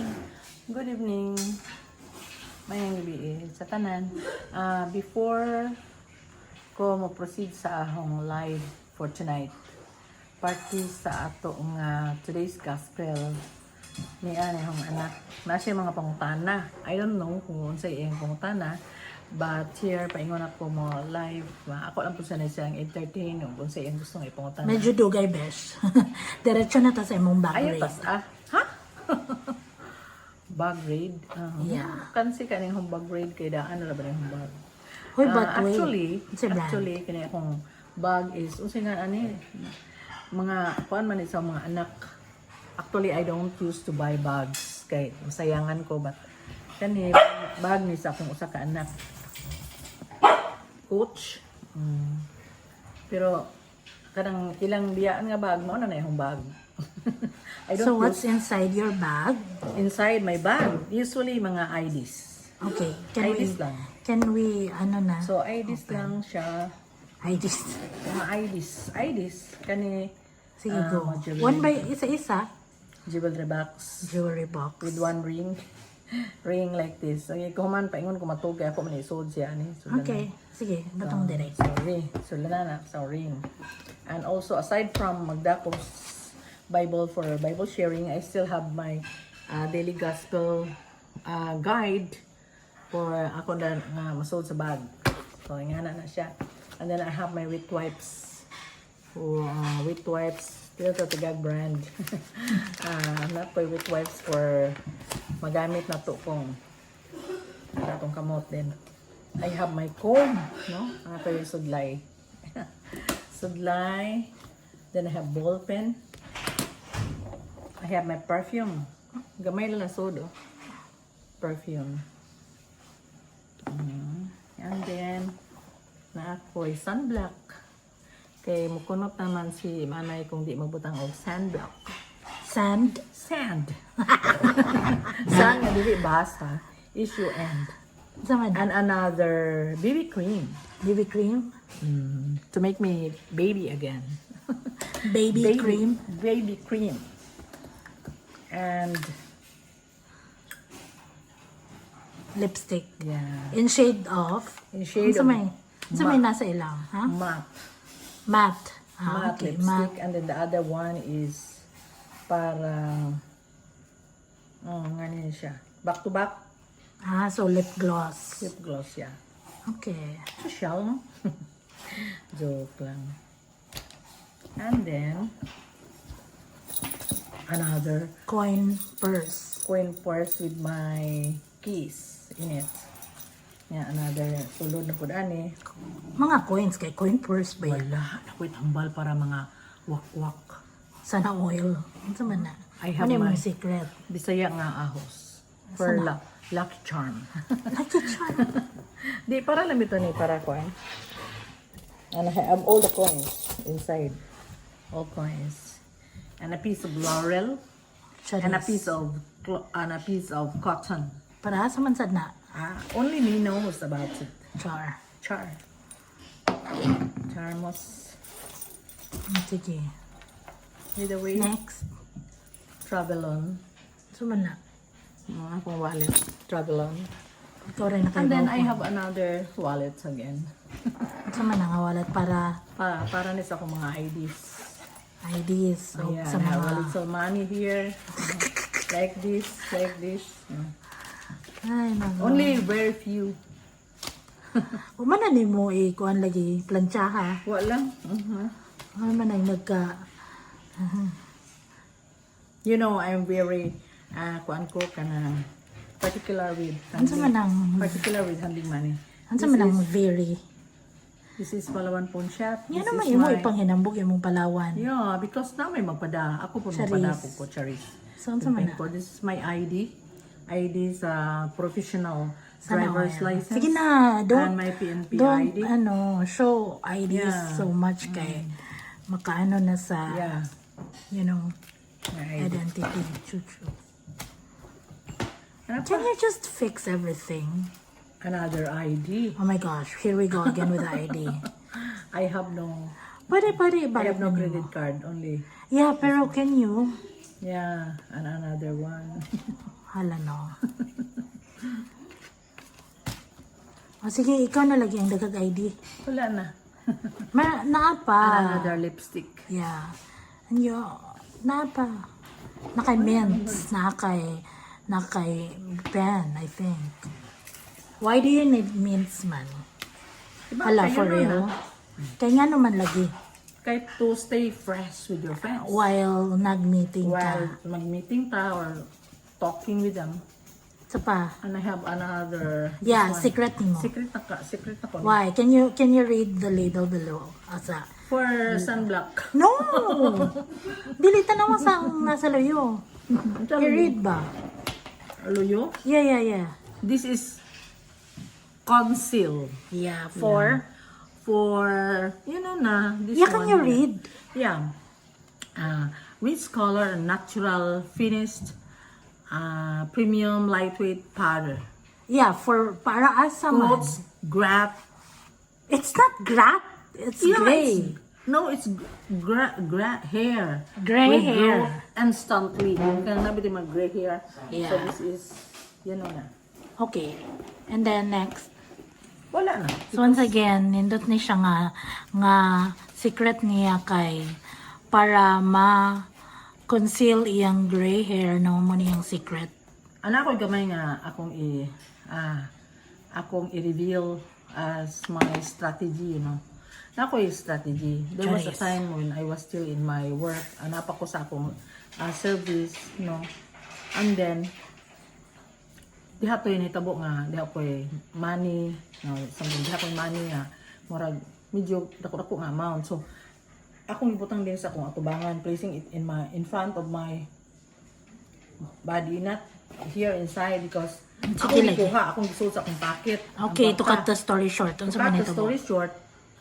Good evening. Mayang gabi sa tanan. Before ko mo-proceed sa ahong live for tonight, party sa atong today's gospel ni hong anak. Na siya mga pangutana. I don't know kung unsay iyang pangutana. But here, paingon ako mo live. Ako lang po siya na siyang entertain. Kung sa iyang gustong ipangutana. Medyo dugay, besh. Diretso na ta sa imong back Ayun, rate. tas, ha? Bag raid? Yeah. Kansi ka niyang bag raid kay daan na ba yung bag? Hoy, but wait. Actually, kanya akong bag is, unsay nga ani, mga, kuan man sa mga anak. Actually, I don't used to buy bags kay masayangan ko, but kani bag ni sa akong usa ka anak. Coach. Pero kanang ilang biyaan nga bag mo na yung bag. I don't So, what's inside your bag? inside my bag? Usually mga IDs. Okay. IDs lang. Can we, ano na? So IDs lang siya. IDs. Mga IDs kani Sige, go. mga jewelry. One by isa-isa. Jewelry box Jewelry box. with one ring. Ring like this. So kuman paingon ko matugay ako man isod siya ani. So, Okay. Sige, batong direct. Sorry. So na sa ring. And also aside from magdakos Bible for Bible sharing, I still have my daily gospel guide for ako na masod sa bag. So nga na siya. And then I have my wet wipes. For wet wipes, dito tigag brand. Not for wet wipes for magamit na to kong atong kamot din. I have my comb, no? Ako yung sudlay. Sudlay. Then I have ball pen. I have my perfume. Gamay lang sud, oh. Perfume. And then, na ako'y sunblock. Kay mukunot naman si manay kung di magbutang og sunblock. Sand. Sand. Sand nga dili basa. Issue end. Sama And another BB cream. BB cream. To make me baby again. Baby cream. Baby cream. And Lipstick. yeah. In shade of. In shade Sa of may nasa ilang, ha? matte. Matte. Matte Okay. lipstick. Matte. And then the other one is parang nga niya siya. Back to back So lip gloss. lip gloss, yeah. Okay. Social, no? Joke lang. And then another Coin purse. coin purse with my keys in it. Yeah, another sulod na po ani. Mga coins kay coin purse ba yan? Wala, nakoy tambal para mga wakwak. Sana oil. Sa man na. I have Ano my- yung secret? Bisaya nga ahos. For lucky charm. Lucky charm. Di, para lang ito ni para coin. And I have all the coins inside. All coins. And a piece of laurel. And a piece of cotton. Para sa man sad na. Only me knows about it. Char. Char. Charmos. Sige. Either way, Next. travel on. So man na. Mga akong wallet. Travel on. Ikaw rin na kayo. And then I have another wallet again. Sa man na nga wallet para Para ni sa akong mga IDs. IDs. So, Ayan, sa I have a mga... little money here. Like this, like this. Ay, naku. Only very few. Umana ni mo kuan lagi plancha ha. Wala. Ano man ay nagka... You know, I'm very, kuan ko ka na particular with Ano man ang... particular with handling money. Ano man ang very... This is Palawan Pawn Shop. Yan This naman is mo my- ipanghinambog yung mong Palawan. Yeah, because na may magpada. Ako po Charis. magpada ako po, Charis. So, ano man na? Ko. This is my ID. ID sa professional Sana driver's all. license. Sige na, And don't, my PNP don't, ID. show IDs Yeah. so much kay makaano na sa, Yeah. you know, My ID. identity. Chuchu. Ano Can pa? you just fix everything? Another ID. Oh my gosh, here we go again with the ID. I have no Pwede, I balik have no na credit mo. card only. Yeah, pero can you? Yeah, and another one. Hala no. O sige, ikaw na lagi ang dagag ID. Wala na. Naa pa. Another lipstick. Yeah. Anyo, naa pa. Nakay mints, nakay pen, I think. Why do you need mints man? Diba, Hala, kaya for na real? na. Kaya nga naman lagi. Kahit to stay fresh with your friends. While nag-meeting While ka. mag-meeting ta or talking with them. Sa pa. And I have another. this Yeah, one. secret ni mo. Secret na ka. Secret na ko. Why? Can you read the label below? Asa? For sunblock. No! Dilita naman sa nasa loyo. I-read ba? Aluyo? Yeah. This is conceal. Yeah, for? For, you know na. This Yeah, one can you here. read? Yeah. Rich color, natural, finished, premium, lightweight powder. Yeah, for para asa man. Quotes, graph. It's not grat. It's gray. It's hair. Gray Will hair. grow instantly. Kaya nabi mag gray hair. So Yeah. this is, you know na. Okay. And then next. Wala na. So once again, nindot ni siya nga secret niya kay para ma-conceal iyang gray hair no mo niyang secret. Anak ko gamay nga akong i-reveal as my strategy, you know. Na ko yung strategy. There was a Charis. time when I was still in my work. Anapa ko sa akong service, you know. And then, diha to yung itabo nga, diha ko money, no, something, diha ko money nga, murag, medyo dako-dako nga amount. So, akong ibutang din sa akong atubangan, placing it in front of my body, not here inside, because Sige, akong lagi. ikuha, akong gisuot sa akong pocket. Okay, Ang to cut bangka. the story short. To Unsa cut man the ito story short,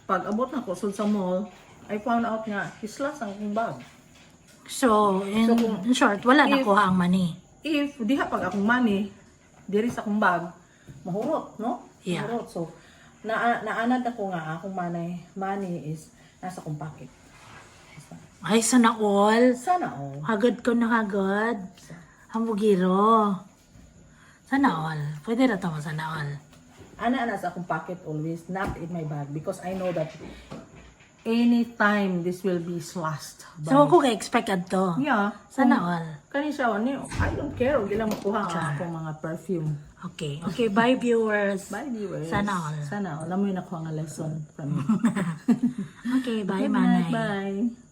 pag abot na ko sa mall, I found out nga, hislas ang akong bag. So, So, kung- in short, wala if- nakuha ang money. If diha pag akong money, diri sa akong bag, mahurot, no? Yeah. Mahurot. So, naanad ako nga, akong money is nasa akong pocket. Ay, sana all. Sana all. Hagad ko na hagad. Hambugiro. Sana all. Pwede na tama sana all. Ana sa akong pocket always, not in my bag, because I know that anytime this will be slashed. So, ako ka-expect adto. Yeah. Sana all. Kani siya, I don't care. Huwag lang makuha ang akong mga perfume. Okay. Okay, bye viewers. Bye, viewers. Sana all. Sana all. Alam mo yun ako ang lesson from me. Okay, bye Good night. manay. Bye.